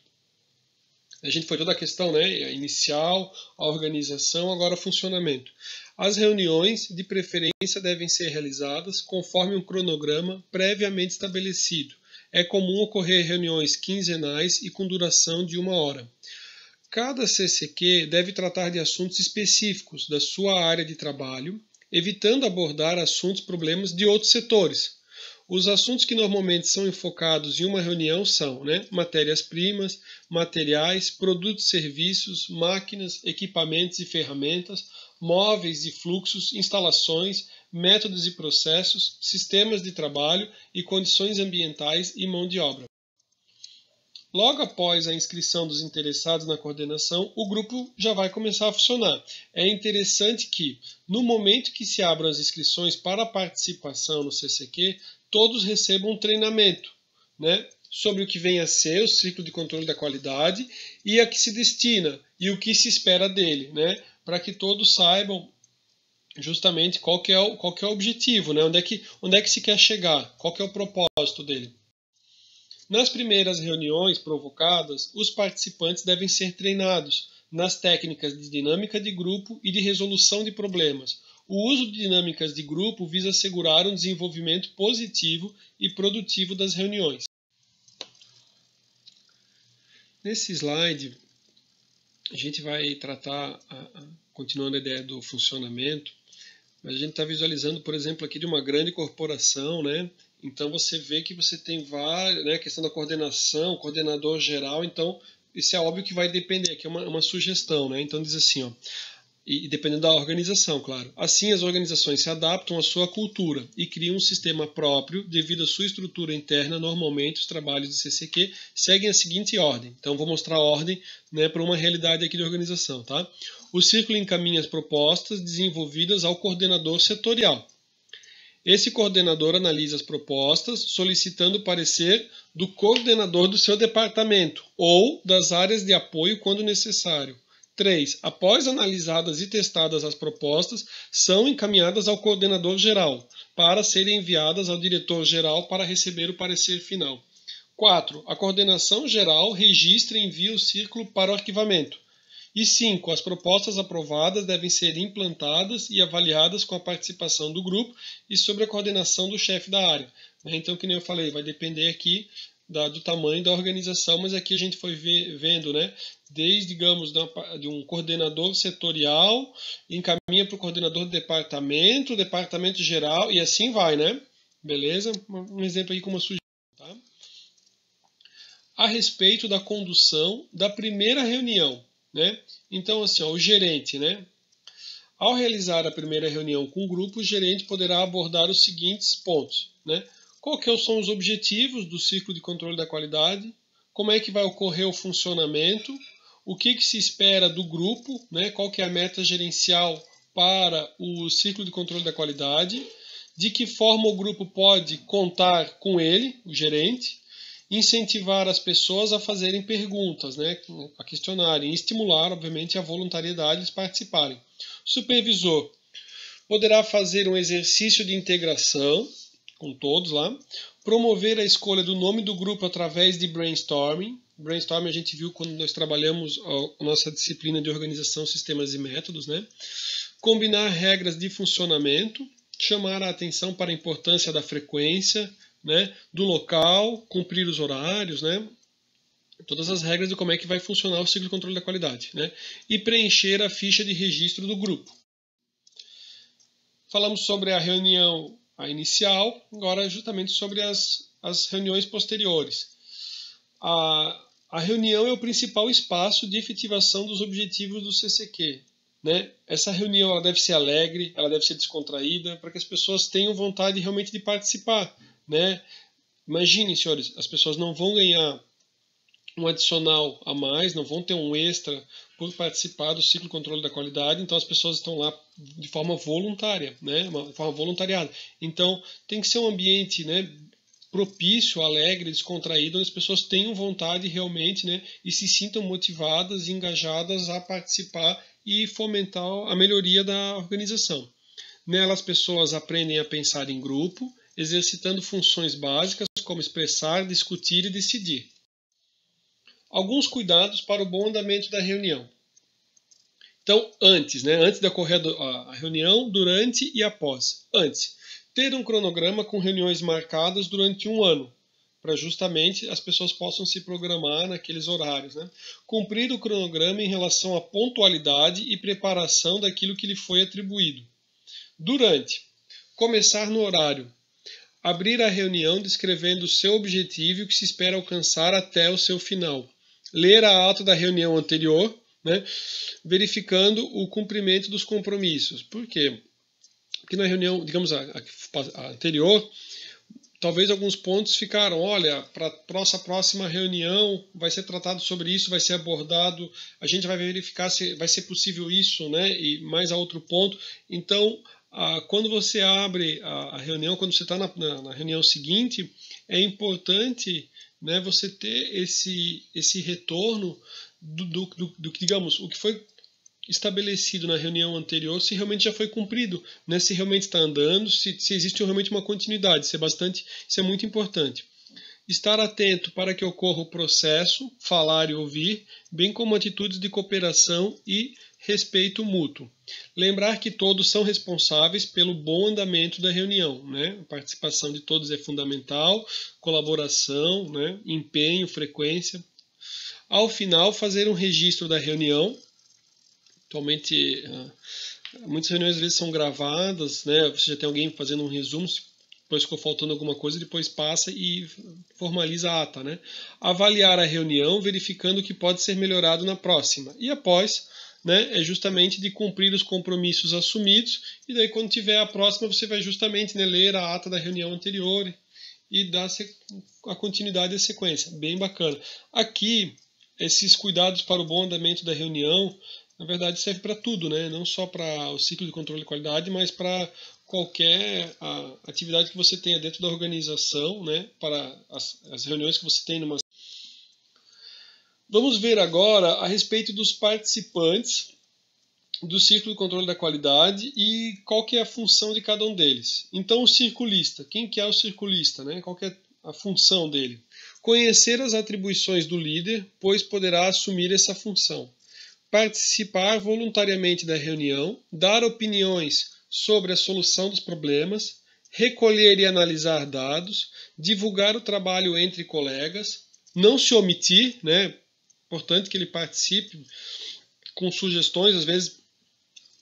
A gente foi toda a questão, né, inicial, a organização, agora o funcionamento. As reuniões, de preferência, devem ser realizadas conforme um cronograma previamente estabelecido. É comum ocorrer reuniões quinzenais e com duração de 1 hora. Cada CCQ deve tratar de assuntos específicos da sua área de trabalho, evitando abordar assuntos, problemas de outros setores. Os assuntos que normalmente são enfocados em uma reunião são, né, matérias-primas, materiais, produtos e serviços, máquinas, equipamentos e ferramentas, móveis e fluxos, instalações, métodos e processos, sistemas de trabalho e condições ambientais e mão de obra. Logo após a inscrição dos interessados na coordenação, o grupo já vai começar a funcionar. É interessante que, no momento que se abram as inscrições para a participação no CCQ, todos recebam um treinamento, né, sobre o que vem a ser o ciclo de controle da qualidade e a que se destina e o que se espera dele, né, para que todos saibam justamente qual que é o objetivo, né, onde é que se quer chegar, qual que é o propósito dele. Nas primeiras reuniões provocadas, os participantes devem ser treinados nas técnicas de dinâmica de grupo e de resolução de problemas. O uso de dinâmicas de grupo visa assegurar um desenvolvimento positivo e produtivo das reuniões. Nesse slide, a gente vai tratar, continuando a ideia do funcionamento, mas a gente está visualizando, por exemplo, aqui de uma grande corporação, né? Então você vê que você tem várias, né, a questão da coordenação, coordenador geral, então isso é óbvio que vai depender, aqui é uma sugestão, né? Então diz assim, ó, e dependendo da organização, claro. Assim as organizações se adaptam à sua cultura e criam um sistema próprio devido à sua estrutura interna. Normalmente os trabalhos de CCQ seguem a seguinte ordem. Então vou mostrar a ordem, né, para uma realidade aqui de organização, tá? O círculo encaminha as propostas desenvolvidas ao coordenador setorial. Esse coordenador analisa as propostas, solicitando o parecer do coordenador do seu departamento ou das áreas de apoio quando necessário. 3. Após analisadas e testadas as propostas, são encaminhadas ao coordenador geral, para serem enviadas ao diretor-geral para receber o parecer final. 4. A coordenação geral registra e envia o círculo para o arquivamento. E 5. As propostas aprovadas devem ser implantadas e avaliadas com a participação do grupo e sob a coordenação do chefe da área. Então, que nem eu falei, vai depender aqui do tamanho da organização, mas aqui a gente foi vendo, né, desde, digamos, de um coordenador setorial, encaminha para o coordenador do departamento geral, e assim vai, né? Beleza? Um exemplo aí com uma sugestão, tá? A respeito da condução da primeira reunião, né? Então, assim, ó, o gerente, né? Ao realizar a primeira reunião com o grupo, o gerente poderá abordar os seguintes pontos, né? Quais são os objetivos do ciclo de controle da qualidade? Como é que vai ocorrer o funcionamento? O que se espera do grupo, né? Qual que é a meta gerencial para o ciclo de controle da qualidade? De que forma o grupo pode contar com ele, o gerente? incentivar as pessoas a fazerem perguntas, né, a questionarem, e estimular, obviamente, a voluntariedade de participarem. O supervisor poderá fazer um exercício de integração com todos lá, promover a escolha do nome do grupo através de brainstorming. Brainstorming a gente viu quando nós trabalhamos a nossa disciplina de organização, sistemas e métodos, né? Combinar regras de funcionamento, chamar a atenção para a importância da frequência, né, do local, cumprir os horários, né, todas as regras de como é que vai funcionar o ciclo de controle da qualidade, né, e preencher a ficha de registro do grupo. Falamos sobre a reunião inicial, agora justamente sobre as reuniões posteriores. A reunião é o principal espaço de efetivação dos objetivos do CCQ. Né? Essa reunião ela deve ser alegre, ela deve ser descontraída, para que as pessoas tenham vontade realmente de participar. Né? Imaginem, senhores, as pessoas não vão ganhar um adicional a mais, não vão ter um extra por participar do ciclo de controle da qualidade, então as pessoas estão lá de forma voluntária, né? De forma voluntariada. Então tem que ser um ambiente, né, propício, alegre, descontraído, onde as pessoas tenham vontade realmente, né, e se sintam motivadas e engajadas a participar e fomentar a melhoria da organização. Nela as pessoas aprendem a pensar em grupo, exercitando funções básicas como expressar, discutir e decidir. Alguns cuidados para o bom andamento da reunião. Então, antes de ocorrer a reunião, durante e após. Antes, ter um cronograma com reuniões marcadas durante um ano, para justamente as pessoas possam se programar naqueles horários. Né? Cumprir o cronograma em relação à pontualidade e preparação daquilo que lhe foi atribuído. Durante, começar no horário. Abrir a reunião descrevendo o seu objetivo e o que se espera alcançar até o seu final. Ler a ata da reunião anterior, né, verificando o cumprimento dos compromissos. Por quê? Porque na reunião, digamos, a anterior, talvez alguns pontos ficaram, olha, para a nossa próxima reunião vai ser tratado sobre isso, vai ser abordado, a gente vai verificar se vai ser possível isso, né, e mais a outro ponto. Então, quando você abre a reunião, quando você está na reunião seguinte, é importante, né, você ter esse retorno do que, digamos, o que foi estabelecido na reunião anterior, se realmente já foi cumprido, né, se realmente está andando, se existe realmente uma continuidade. Isso é muito importante. Estar atento para que ocorra o processo, falar e ouvir, bem como atitudes de cooperação e respeito mútuo. Lembrar que todos são responsáveis pelo bom andamento da reunião. Né? A participação de todos é fundamental, colaboração, né? Empenho, frequência. Ao final, fazer um registro da reunião. Atualmente, muitas reuniões às vezes são gravadas, né? Você já tem alguém fazendo um resumo, depois ficou faltando alguma coisa, depois passa e formaliza a ata. Né? Avaliar a reunião, verificando o que pode ser melhorado na próxima. E após, né, é justamente de cumprir os compromissos assumidos, e daí quando tiver a próxima você vai justamente, né, ler a ata da reunião anterior e dar a continuidade e a sequência. Bem bacana. Aqui, esses cuidados para o bom andamento da reunião, na verdade serve para tudo, né? Não só para o ciclo de controle de qualidade, mas para qualquer atividade que você tenha dentro da organização, né? Para as reuniões que você tem numa... Vamos ver agora a respeito dos participantes do ciclo de controle da qualidade e qual que é a função de cada um deles. Então, o circulista. Quem que é o circulista? Né? Qual que é a função dele? Conhecer as atribuições do líder, pois poderá assumir essa função. Participar voluntariamente da reunião, dar opiniões sobre a solução dos problemas, recolher e analisar dados, divulgar o trabalho entre colegas, não se omitir, né? Importante que ele participe com sugestões, às vezes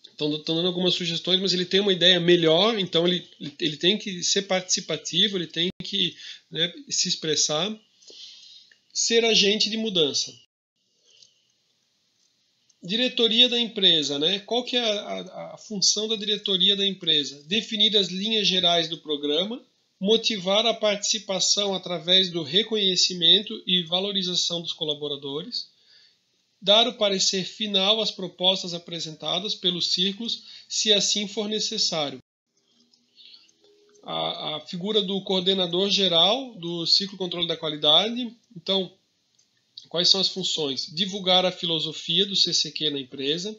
estão dando algumas sugestões, mas ele tem uma ideia melhor, então ele tem que ser participativo, ele tem que, né, se expressar. Ser agente de mudança. Diretoria da empresa, né? Qual que é a função da diretoria da empresa? Definir as linhas gerais do programa, motivar a participação através do reconhecimento e valorização dos colaboradores, dar o parecer final às propostas apresentadas pelos círculos, se assim for necessário. a figura do coordenador geral do ciclo controle da qualidade. Então, quais são as funções? Divulgar a filosofia do CCQ na empresa,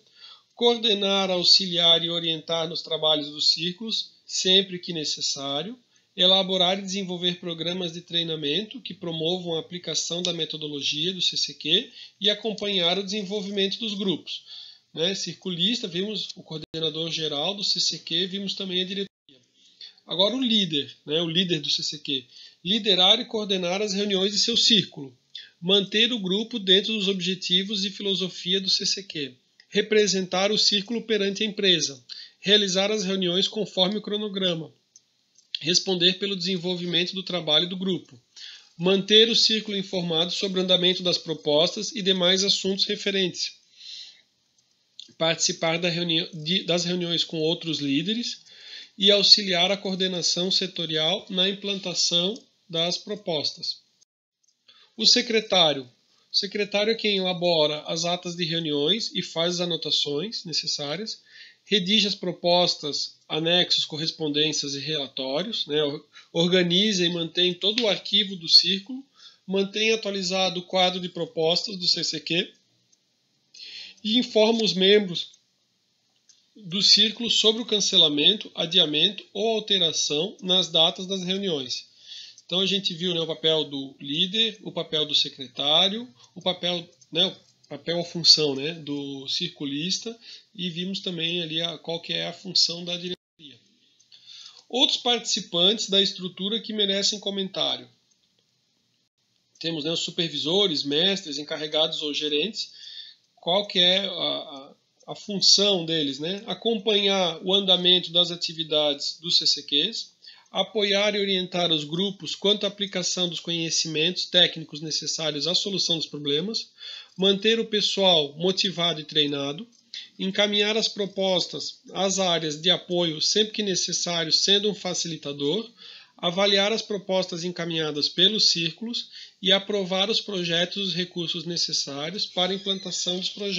coordenar, auxiliar e orientar nos trabalhos dos círculos, sempre que necessário, elaborar e desenvolver programas de treinamento que promovam a aplicação da metodologia do CCQ e acompanhar o desenvolvimento dos grupos. Né? Circulista, vimos o coordenador geral do CCQ, vimos também a diretoria. Agora o líder, né? O líder do CCQ. Liderar e coordenar as reuniões de seu círculo. Manter o grupo dentro dos objetivos e filosofia do CCQ. Representar o círculo perante a empresa. Realizar as reuniões conforme o cronograma. Responder pelo desenvolvimento do trabalho do grupo. Manter o círculo informado sobre o andamento das propostas e demais assuntos referentes. Participar das reuniões com outros líderes e auxiliar a coordenação setorial na implantação das propostas. O secretário. O secretário é quem elabora as atas de reuniões e faz as anotações necessárias, redige as propostas, anexos, correspondências e relatórios, né? Organiza e mantém todo o arquivo do círculo, mantém atualizado o quadro de propostas do CCQ e informa os membros do círculo sobre o cancelamento, adiamento ou alteração nas datas das reuniões. Então a gente viu, né, o papel do líder, o papel do secretário, o papel, a função, né, do circulista, e vimos também ali qual que é a função da diretoria. Outros participantes da estrutura que merecem comentário. Temos, né, os supervisores, mestres, encarregados ou gerentes. Qual que é a função deles, né? Acompanhar o andamento das atividades dos CCQs, apoiar e orientar os grupos quanto à aplicação dos conhecimentos técnicos necessários à solução dos problemas, manter o pessoal motivado e treinado, encaminhar as propostas às áreas de apoio sempre que necessário, sendo um facilitador, avaliar as propostas encaminhadas pelos círculos e aprovar os projetos e os recursos necessários para a implantação dos projetos.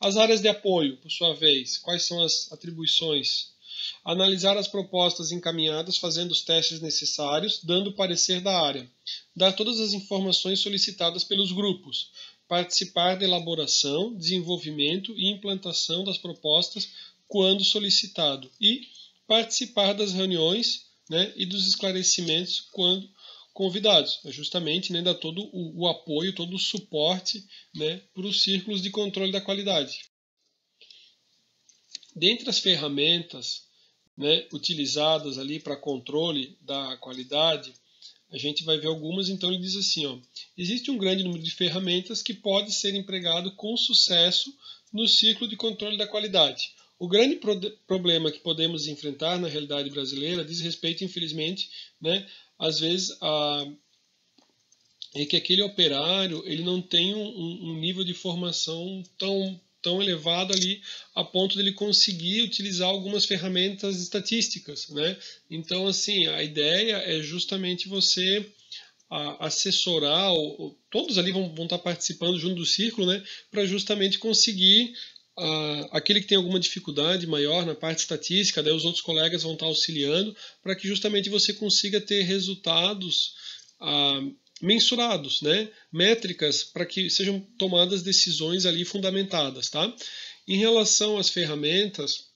As áreas de apoio, por sua vez, quais são as atribuições? Analisar as propostas encaminhadas, fazendo os testes necessários, dando parecer da área. Dar todas as informações solicitadas pelos grupos. Participar da elaboração, desenvolvimento e implantação das propostas quando solicitado. E participar das reuniões, né, e dos esclarecimentos quando convidados, justamente, né, dar todo o apoio, todo o suporte, né, para os círculos de controle da qualidade. Dentre as ferramentas, né, utilizadas ali para controle da qualidade, a gente vai ver algumas. Então ele diz assim, ó, existe um grande número de ferramentas que pode ser empregado com sucesso no ciclo de controle da qualidade. O grande problema que podemos enfrentar na realidade brasileira diz respeito, infelizmente, né, às vezes, é que aquele operário ele não tem um nível de formação tão elevado ali a ponto de ele conseguir utilizar algumas ferramentas estatísticas, né? Então, assim, a ideia é justamente você assessorar, todos ali vão estar participando junto do círculo, né? Para justamente conseguir aquele que tem alguma dificuldade maior na parte estatística, daí os outros colegas vão estar auxiliando para que justamente você consiga ter resultados mensurados, né? Métricas para que sejam tomadas decisões ali fundamentadas, tá? Em relação às ferramentas,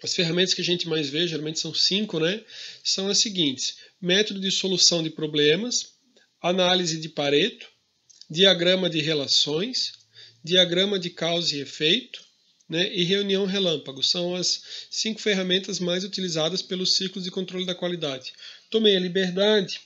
as ferramentas que a gente mais vê, geralmente são 5, né? São as seguintes: método de solução de problemas, análise de Pareto, diagrama de relações, diagrama de causa e efeito, né, e reunião relâmpago. São as 5 ferramentas mais utilizadas pelos ciclos de controle da qualidade. Tomei a liberdade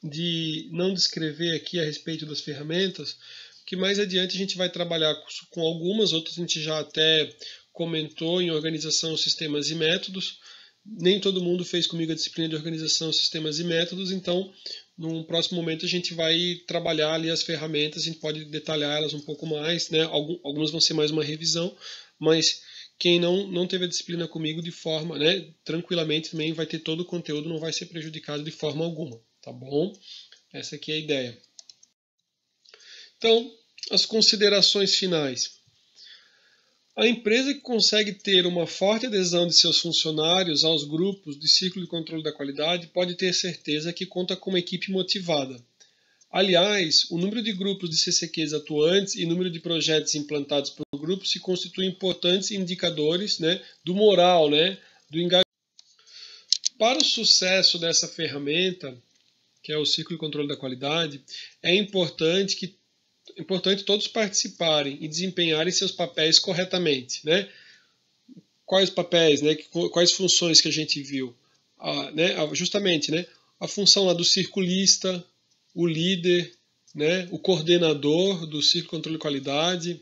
de não descrever aqui a respeito das ferramentas, que mais adiante a gente vai trabalhar com algumas, outras a gente já até comentou em organização, sistemas e métodos. Nem todo mundo fez comigo a disciplina de organização, sistemas e métodos, então num próximo momento a gente vai trabalhar ali as ferramentas, a gente pode detalhar elas um pouco mais, né? Algumas vão ser mais uma revisão, mas quem não teve a disciplina comigo de forma, né, tranquilamente também vai ter todo o conteúdo, não vai ser prejudicado de forma alguma, tá bom? Essa aqui é a ideia. Então, as considerações finais. A empresa que consegue ter uma forte adesão de seus funcionários aos grupos de ciclo de controle da qualidade pode ter certeza que conta com uma equipe motivada. Aliás, o número de grupos de CCQs atuantes e número de projetos implantados por grupo se constituem importantes indicadores, né, do moral, né, do engajamento. Para o sucesso dessa ferramenta, que é o ciclo de controle da qualidade, é importante todos participarem e desempenharem seus papéis corretamente, né? Quais papéis, né? Quais funções que a gente viu? Justamente, né? A função lá do circulista, o líder, né? O coordenador do ciclo de controle de qualidade.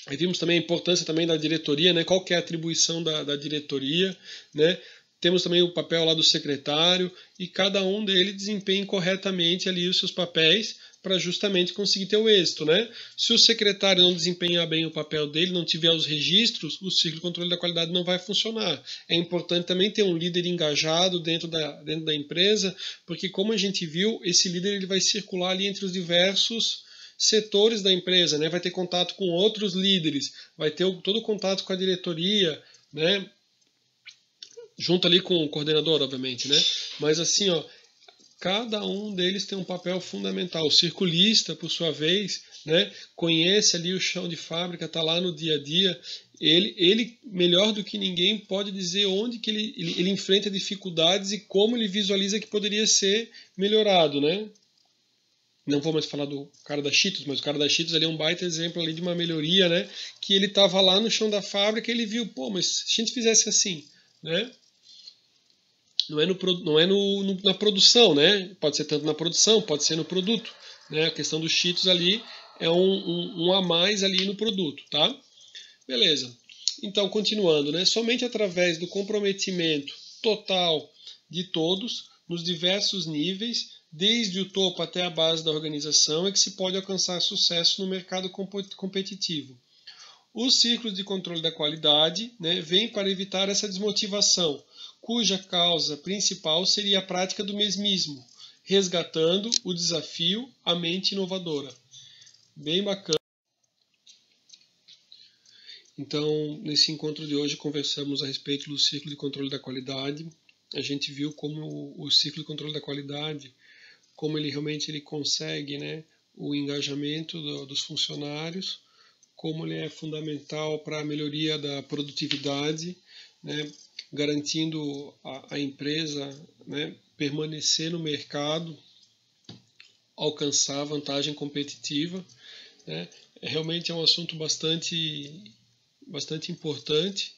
Aí vimos também a importância também da diretoria, né? Qual que é a atribuição da diretoria, né? Temos também o papel lá do secretário e cada um deles desempenha corretamente ali os seus papéis para justamente conseguir ter o êxito, né? Se o secretário não desempenhar bem o papel dele, não tiver os registros, o ciclo de controle da qualidade não vai funcionar. É importante também ter um líder engajado dentro da empresa, porque como a gente viu, esse líder ele vai circular ali entre os diversos setores da empresa, né? Vai ter contato com outros líderes, vai ter todo o contato com a diretoria, né? Junto ali com o coordenador, obviamente, né? Mas assim, ó, cada um deles tem um papel fundamental. O circulista, por sua vez, né, conhece ali o chão de fábrica, está lá no dia a dia. Ele, melhor do que ninguém, pode dizer onde que ele enfrenta dificuldades e como ele visualiza que poderia ser melhorado, né? Não vou mais falar do cara da Cheetos, mas o cara da Cheetos ali é um baita exemplo ali de uma melhoria, né? Que ele estava lá no chão da fábrica e ele viu, pô, mas se a gente fizesse assim, né? Não é na produção, né? Pode ser tanto na produção, pode ser no produto, né? A questão dos Cheetos ali é um a mais ali no produto, tá? Beleza. Então, continuando, né? Somente através do comprometimento total de todos, nos diversos níveis, desde o topo até a base da organização, é que se pode alcançar sucesso no mercado competitivo. Os ciclos de controle da qualidade, né, vêm para evitar essa desmotivação, cuja causa principal seria a prática do mesmismo, resgatando o desafio à mente inovadora. Bem bacana. Então, nesse encontro de hoje, conversamos a respeito do ciclo de controle da qualidade. A gente viu como o ciclo de controle da qualidade, como ele realmente consegue, né, o engajamento dos funcionários, como ele é fundamental para a melhoria da produtividade, né, garantindo a empresa, né, permanecer no mercado, alcançar vantagem competitiva. Né. Realmente é um assunto bastante importante.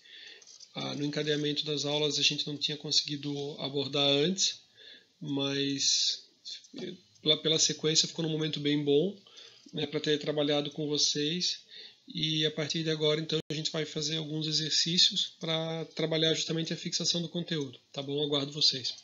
No encadeamento das aulas a gente não tinha conseguido abordar antes, mas pela sequência ficou num momento bem bom, né, para ter trabalhado com vocês. E a partir de agora, então, a gente vai fazer alguns exercícios para trabalhar justamente a fixação do conteúdo. Tá bom? Aguardo vocês.